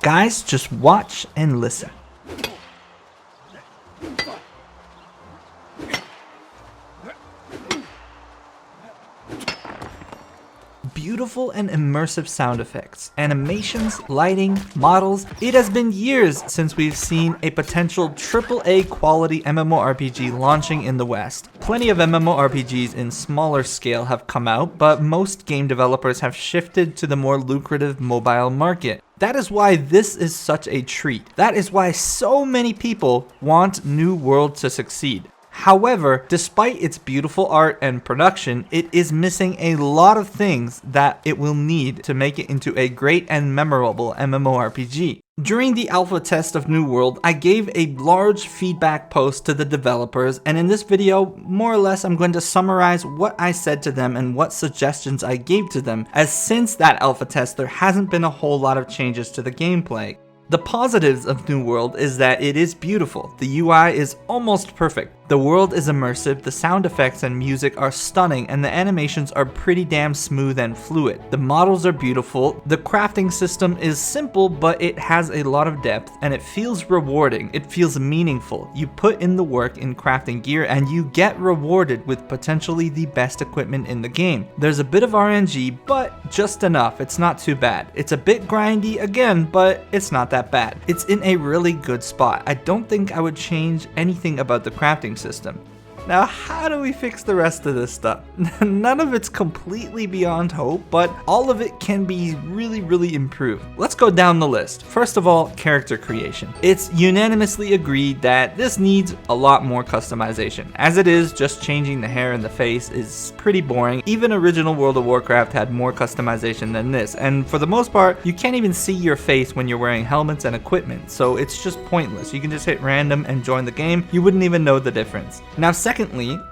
Guys, just watch and listen. Beautiful and immersive sound effects, animations, lighting, models. It has been years since we've seen a potential AAA quality MMORPG launching in the West. Plenty of MMORPGs in smaller scale have come out, but most game developers have shifted to the more lucrative mobile market. That is why this is such a treat. That is why so many people want New World to succeed. However, despite its beautiful art and production, it is missing a lot of things that it will need to make it into a great and memorable MMORPG. During the alpha test of New World, I gave a large feedback post to the developers, and in this video, more or less, I'm going to summarize what I said to them and what suggestions I gave to them, as since that alpha test, there hasn't been a whole lot of changes to the gameplay. The positives of New World is that it is beautiful, the UI is almost perfect, the world is immersive, the sound effects and music are stunning, and the animations are pretty damn smooth and fluid. The models are beautiful, the crafting system is simple but it has a lot of depth and it feels rewarding, it feels meaningful. You put in the work in crafting gear and you get rewarded with potentially the best equipment in the game. There's a bit of RNG, but just enough, it's not too bad. It's a bit grindy again, but it's not that bad. It's in a really good spot. I don't think I would change anything about the crafting system. Now, how do we fix the rest of this stuff? None of it's completely beyond hope, but all of it can be really improved. Let's go down the list. First of all, character creation. It's unanimously agreed that this needs a lot more customization. As it is, just changing the hair and the face is pretty boring. Even original World of Warcraft had more customization than this, and for the most part, you can't even see your face when you're wearing helmets and equipment, so it's just pointless. You can just hit random and join the game. You wouldn't even know the difference. Now, secondly,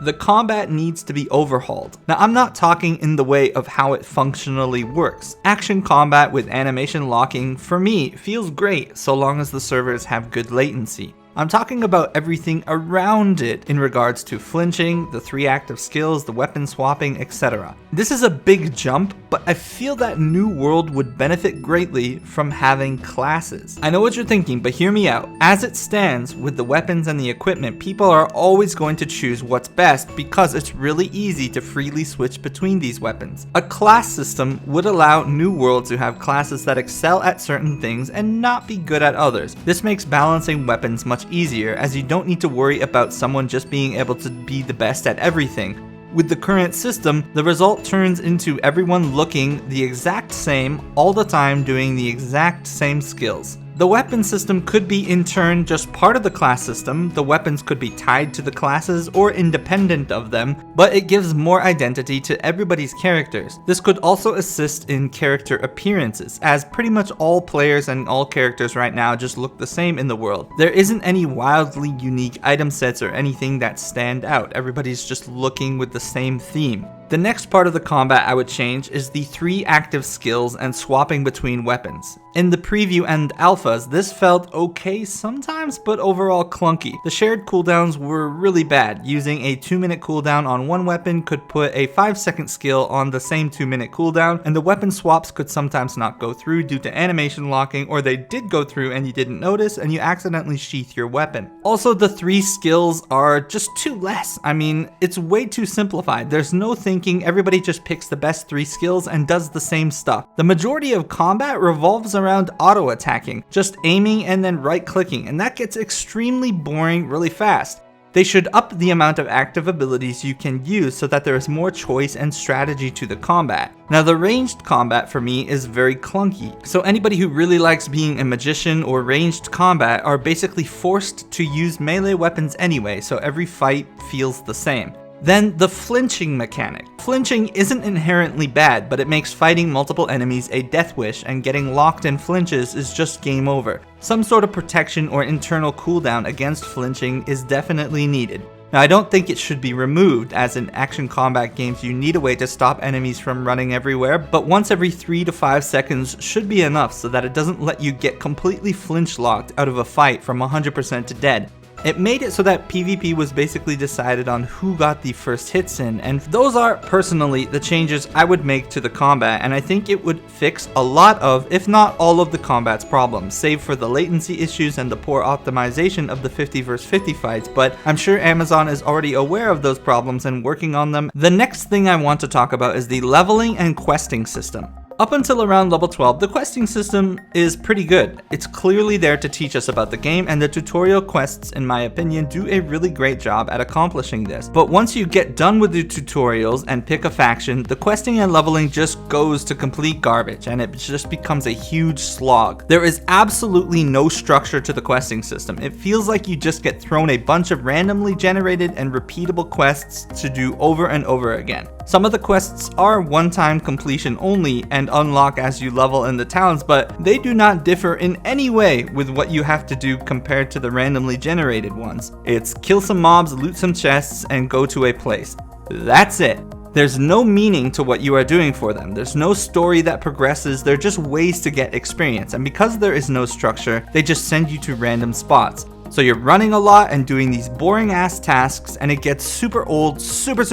the combat needs to be overhauled. Now, I'm not talking in the way of how it functionally works. Action combat with animation locking, for me, feels great so long as the servers have good latency. I'm talking about everything around it in regards to flinching, the 3 active skills, the weapon swapping, etc. This is a big jump, but I feel that New World would benefit greatly from having classes. I know what you're thinking, but hear me out. As it stands, with the weapons and the equipment, people are always going to choose what's best because it's really easy to freely switch between these weapons. A class system would allow New World to have classes that excel at certain things and not be good at others. This makes balancing weapons much easier, as you don't need to worry about someone just being able to be the best at everything. With the current system, the result turns into everyone looking the exact same all the time, doing the exact same skills. The weapon system could be in turn just part of the class system, the weapons could be tied to the classes or independent of them, but it gives more identity to everybody's characters. This could also assist in character appearances, as pretty much all players and all characters right now just look the same in the world. There isn't any wildly unique item sets or anything that stand out, everybody's just looking with the same theme. The next part of the combat I would change is the 3 active skills and swapping between weapons. In the preview and alphas, this felt okay sometimes, but overall clunky. The shared cooldowns were really bad. Using a 2-minute cooldown on one weapon could put a 5-second skill on the same 2-minute cooldown, and the weapon swaps could sometimes not go through due to animation locking, or they did go through and you didn't notice and you accidentally sheath your weapon. Also, the 3 skills are just too less. I mean, it's way too simplified. There's no thinking, everybody just picks the best 3 skills and does the same stuff. The majority of combat revolves around auto attacking, just aiming and then right clicking, and that gets extremely boring really fast. They should up the amount of active abilities you can use so that there is more choice and strategy to the combat. Now, the ranged combat for me is very clunky, so anybody who really likes being a magician or ranged combat are basically forced to use melee weapons anyway, so every fight feels the same. Then the flinching mechanic. Flinching isn't inherently bad, but it makes fighting multiple enemies a death wish, and getting locked in flinches is just game over. Some sort of protection or internal cooldown against flinching is definitely needed. Now, I don't think it should be removed, as in action combat games you need a way to stop enemies from running everywhere, but once every 3 to 5 seconds should be enough so that it doesn't let you get completely flinch locked out of a fight from 100% to dead. It made it so that PvP was basically decided on who got the first hits in, and those are, personally, the changes I would make to the combat, and I think it would fix a lot of, if not all of the combat's problems, save for the latency issues and the poor optimization of the 50 vs 50 fights, but I'm sure Amazon is already aware of those problems and working on them. The next thing I want to talk about is the leveling and questing system. Up until around level 12, the questing system is pretty good. It's clearly there to teach us about the game, and the tutorial quests, in my opinion, do a really great job at accomplishing this. But once you get done with the tutorials and pick a faction, the questing and leveling just goes to complete garbage, and it just becomes a huge slog. There is absolutely no structure to the questing system. It feels like you just get thrown a bunch of randomly generated and repeatable quests to do over and over again. Some of the quests are one-time completion only and unlock as you level in the towns, but they do not differ in any way with what you have to do compared to the randomly generated ones. It's kill some mobs, loot some chests, and go to a place. That's it. There's no meaning to what you are doing for them. There's no story that progresses, they're just ways to get experience, and because there is no structure, they just send you to random spots. So you're running a lot and doing these boring ass tasks, and it gets super old super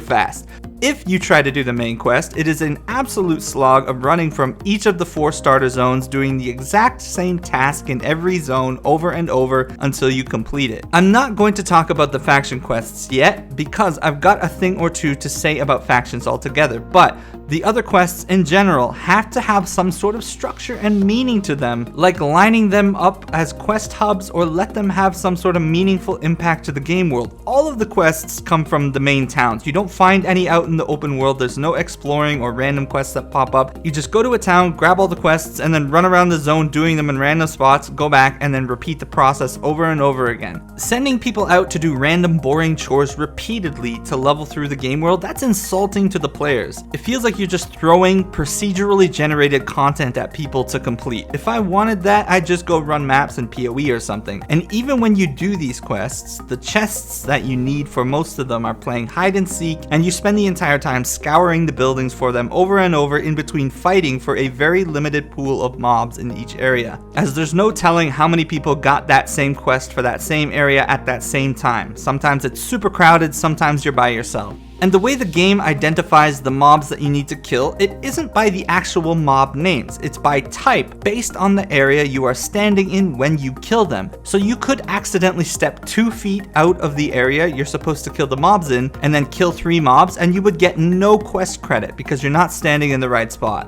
fast. If you try to do the main quest, it is an absolute slog of running from each of the 4 starter zones, doing the exact same task in every zone over and over until you complete it. I'm not going to talk about the faction quests yet, because I've got a thing or two to say about factions altogether, but the other quests in general have to have some sort of structure and meaning to them, like lining them up as quest hubs or let them have some sort of meaningful impact to the game world. All of the quests come from the main towns. You don't find any out in the open world. There's no exploring or random quests that pop up. You just go to a town, grab all the quests, and then run around the zone doing them in random spots, go back, and then repeat the process over and over again. Sending people out to do random boring chores repeatedly to level through the game world, that's insulting to the players. It feels like you're just throwing procedurally generated content at people to complete. If I wanted that, I'd just go run maps in PoE or something. And even when you do these quests, the chests that you need for most of them are playing hide and seek, and you spend the entire time scouring the buildings for them over and over in between fighting for a very limited pool of mobs in each area, as there's no telling how many people got that same quest for that same area at that same time. Sometimes it's super crowded, sometimes you're by yourself. And the way the game identifies the mobs that you need to kill, it isn't by the actual mob names, it's by type based on the area you are standing in when you kill them. So you could accidentally step 2 feet out of the area you're supposed to kill the mobs in and then kill 3 mobs, and you would get no quest credit because you're not standing in the right spot.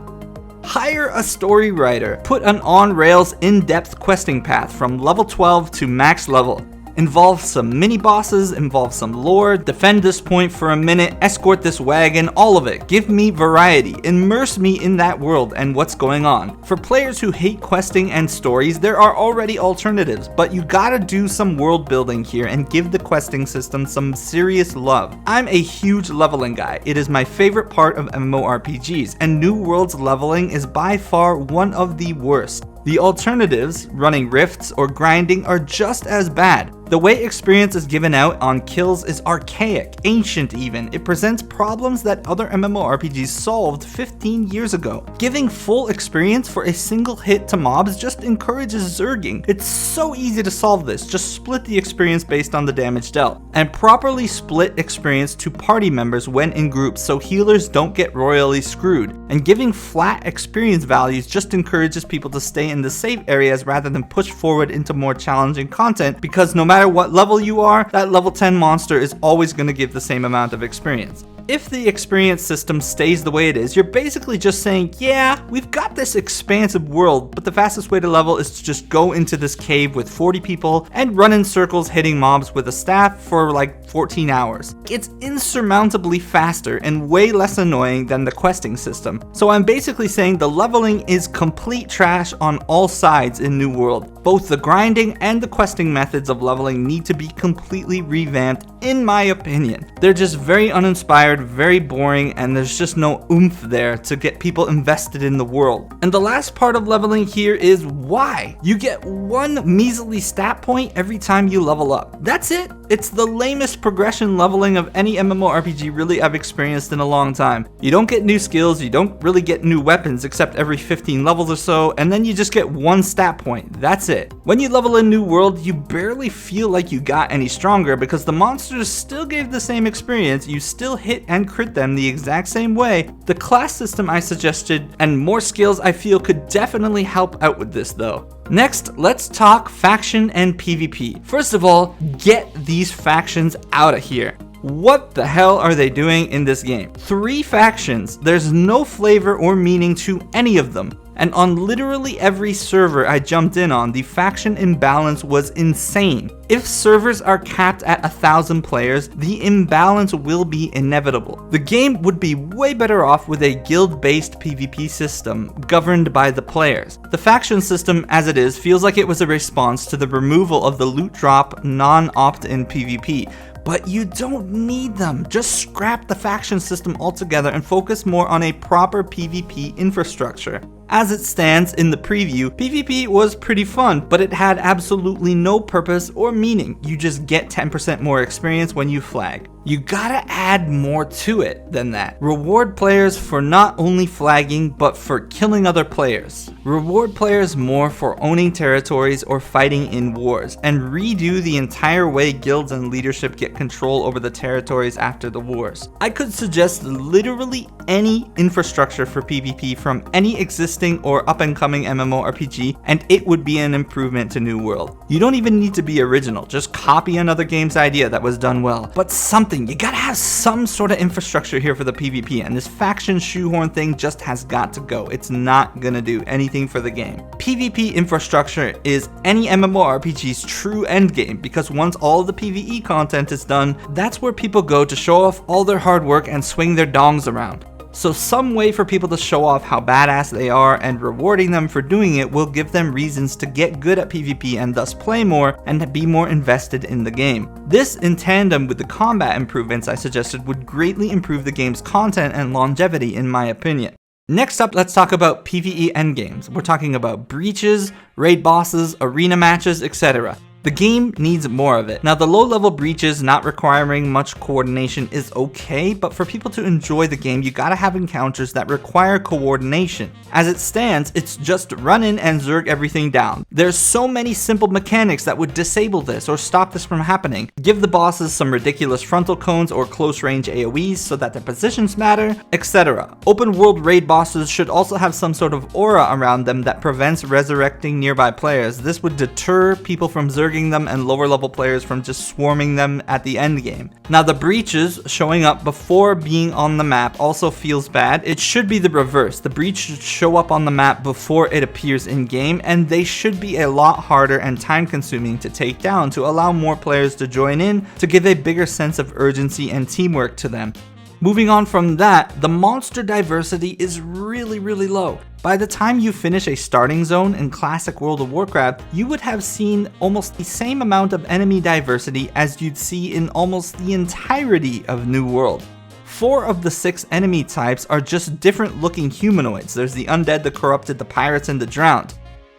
Hire a story writer. Put an on-rails in-depth questing path from level 12 to max level. Involve some mini-bosses, involve some lore, defend this point for a minute, escort this wagon, all of it. Give me variety. Immerse me in that world and what's going on. For players who hate questing and stories, there are already alternatives, but you gotta do some world building here and give the questing system some serious love. I'm a huge leveling guy. It is my favorite part of MMORPGs, and New World's leveling is by far one of the worst. The alternatives, running rifts or grinding, are just as bad. The way experience is given out on kills is archaic, ancient even. It presents problems that other MMORPGs solved 15 years ago. Giving full experience for a single hit to mobs just encourages zerging. It's so easy to solve this, just split the experience based on the damage dealt. And properly split experience to party members when in groups so healers don't get royally screwed. And giving flat experience values just encourages people to stay in the safe areas rather than push forward into more challenging content, because no matter what level you are, that level 10 monster is always going to give the same amount of experience. If the experience system stays the way it is, you're basically just saying, yeah, we've got this expansive world, but the fastest way to level is to just go into this cave with 40 people and run in circles hitting mobs with a staff for like 14 hours. It's insurmountably faster and way less annoying than the questing system. So I'm basically saying the leveling is complete trash on all sides in New World. Both the grinding and the questing methods of leveling need to be completely revamped, in my opinion. They're just very uninspired, very boring, and there's just no oomph there to get people invested in the world. And the last part of leveling here is why? You get 1 measly stat point every time you level up. That's it. It's the lamest progression leveling of any MMORPG really I've experienced in a long time. You don't get new skills, you don't really get new weapons except every 15 levels or so, and then you just get one stat point. That's it. When you level a new world, you barely feel like you got any stronger because the monsters still gave the same experience, you still hit and crit them the exact same way. The class system I suggested and more skills I feel could definitely help out with this though. Next, let's talk faction and PvP. First of all, get these factions out of here. What the hell are they doing in this game? 3 factions, there's no flavor or meaning to any of them. And on literally every server I jumped in on, the faction imbalance was insane. If servers are capped at 1,000 players, the imbalance will be inevitable. The game would be way better off with a guild-based PvP system governed by the players. The faction system as it is feels like it was a response to the removal of the loot drop non-opt-in PvP. But you don't need them. Just scrap the faction system altogether and focus more on a proper PvP infrastructure. As it stands in the preview, PvP was pretty fun, but it had absolutely no purpose or meaning. You just get 10% more experience when you flag. You gotta add more to it than that. Reward players for not only flagging, but for killing other players. Reward players more for owning territories or fighting in wars, and redo the entire way guilds and leadership get control over the territories after the wars. I could suggest literally any infrastructure for PvP from any existing or up-and-coming MMORPG, and it would be an improvement to New World. You don't even need to be original, just copy another game's idea that was done well. But something, you gotta have some sort of infrastructure here for the PvP, and this faction shoehorn thing just has got to go. It's not gonna do anything for the game. PvP infrastructure is any MMORPG's true endgame, because once all of the PvE content is done, that's where people go to show off all their hard work and swing their dongs around. So some way for people to show off how badass they are, and rewarding them for doing it will give them reasons to get good at PvP and thus play more and be more invested in the game. This, in tandem with the combat improvements I suggested, would greatly improve the game's content and longevity in my opinion. Next up, let's talk about PvE endgames. We're talking about breaches, raid bosses, arena matches, etc. The game needs more of it. Now, the low-level breaches not requiring much coordination is okay, but for people to enjoy the game, you gotta have encounters that require coordination. As it stands, it's just run in and zerg everything down. There's so many simple mechanics that would disable this or stop this from happening. Give the bosses some ridiculous frontal cones or close-range AoEs so that their positions matter, etc. Open-world raid bosses should also have some sort of aura around them that prevents resurrecting nearby players. This would deter people from zerging them and lower level players from just swarming them at the end game. Now, the breaches showing up before being on the map also feels bad. It should be the reverse. The breach should show up on the map before it appears in game, and they should be a lot harder and time consuming to take down to allow more players to join in, to give a bigger sense of urgency and teamwork to them. Moving on from that, the monster diversity is really low. By the time you finish a starting zone in classic World of Warcraft, you would have seen almost the same amount of enemy diversity as you'd see in almost the entirety of New World. 4 of the 6 enemy types are just different looking humanoids. There's the undead, the corrupted, the pirates, and the drowned.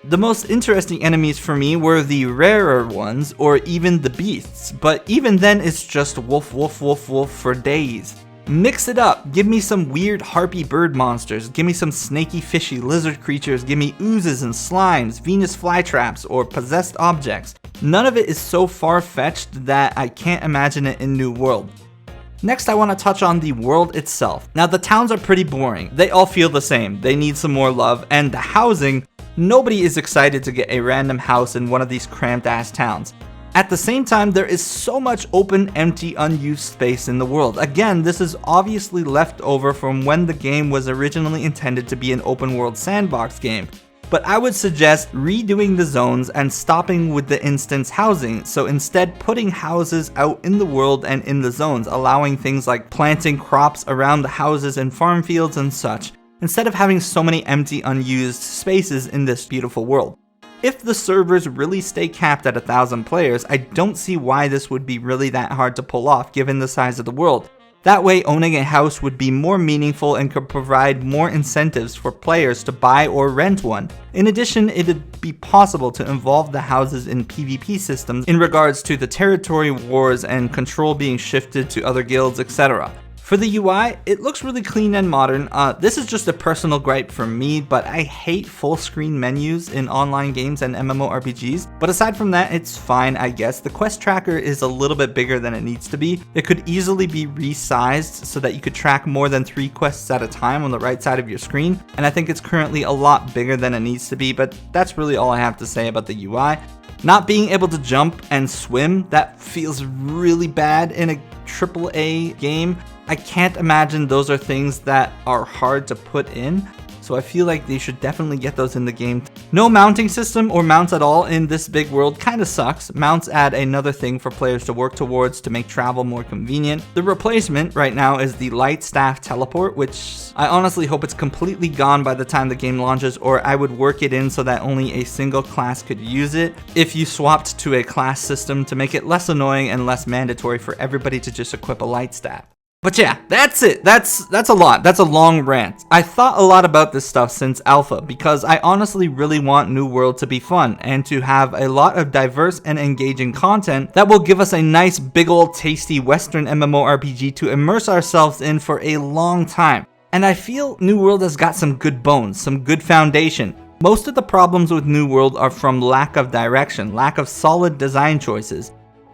The most interesting enemies for me were the rarer ones, or even the beasts, but even then it's just wolf for days. Mix it up, give me some weird harpy bird monsters, give me some snaky fishy lizard creatures, give me oozes and slimes, Venus flytraps, or possessed objects. None of it is so far-fetched that I can't imagine it in New World. Next, I want to touch on the world itself. Now, the towns are pretty boring. They all feel the same. They need some more love, and the housing, nobody is excited to get a random house in one of these cramped ass towns. At the same time, there is so much open, empty, unused space in the world. Again, this is obviously left over from when the game was originally intended to be an open world sandbox game. But I would suggest redoing the zones and stopping with the instance housing, so instead putting houses out in the world and in the zones, allowing things like planting crops around the houses and farm fields and such, instead of having so many empty, unused spaces in this beautiful world. If the servers really stay capped at 1,000 players, I don't see why this would be really that hard to pull off given the size of the world. That way, owning a house would be more meaningful and could provide more incentives for players to buy or rent one. In addition, it'd be possible to involve the houses in PvP systems in regards to the territory wars and control being shifted to other guilds, etc. For the UI, it looks really clean and modern. This is just a personal gripe from me, but I hate full screen menus in online games and MMORPGs. But aside from that, it's fine, I guess. The quest tracker is a little bit bigger than it needs to be. It could easily be resized so that you could track more than 3 quests at a time on the right side of your screen. And I think it's currently a lot bigger than it needs to be, but that's really all I have to say about the UI. Not being able to jump and swim, that feels really bad in a AAA game. I can't imagine those are things that are hard to put in, so I feel like they should definitely get those in the game. No mounting system or mounts at all in this big world kinda sucks. Mounts add another thing for players to work towards to make travel more convenient. The replacement right now is the light staff teleport, which I honestly hope it's completely gone by the time the game launches, or I would work it in so that only a single class could use it if you swapped to a class system to make it less annoying and less mandatory for everybody to just equip a light staff. But yeah, that's it. That's a lot. That's a long rant. I thought a lot about this stuff since alpha because I honestly really want New World to be fun and to have a lot of diverse and engaging content that will give us a nice big old tasty Western MMORPG to immerse ourselves in for a long time. And I feel New World has got some good bones, some good foundation. Most of the problems with New World are from lack of direction, lack of solid design choices.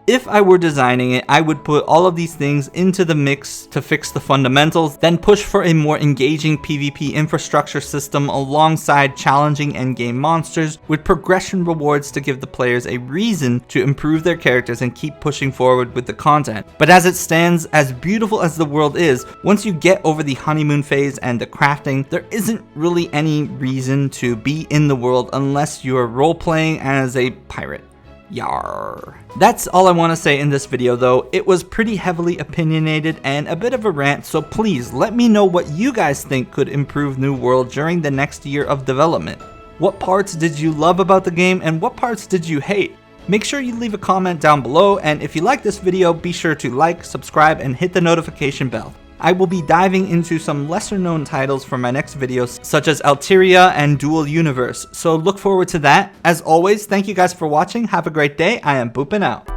If I were designing it, I would put all of these things into the mix to fix the fundamentals, then push for a more engaging PvP infrastructure system alongside challenging endgame monsters with progression rewards to give the players a reason to improve their characters and keep pushing forward with the content. But as it stands, as beautiful as the world is, once you get over the honeymoon phase and the crafting, there isn't really any reason to be in the world unless you're role-playing as a pirate. Yarr. That's all I want to say in this video though. It was pretty heavily opinionated and a bit of a rant, so please let me know what you guys think could improve New World during the next year of development. What parts did you love about the game and what parts did you hate? Make sure you leave a comment down below, and if you like this video, be sure to like, subscribe, and hit the notification bell. I will be diving into some lesser known titles for my next videos, such as Alteria and Dual Universe, so look forward to that. As always, thank you guys for watching, have a great day, I am booping out.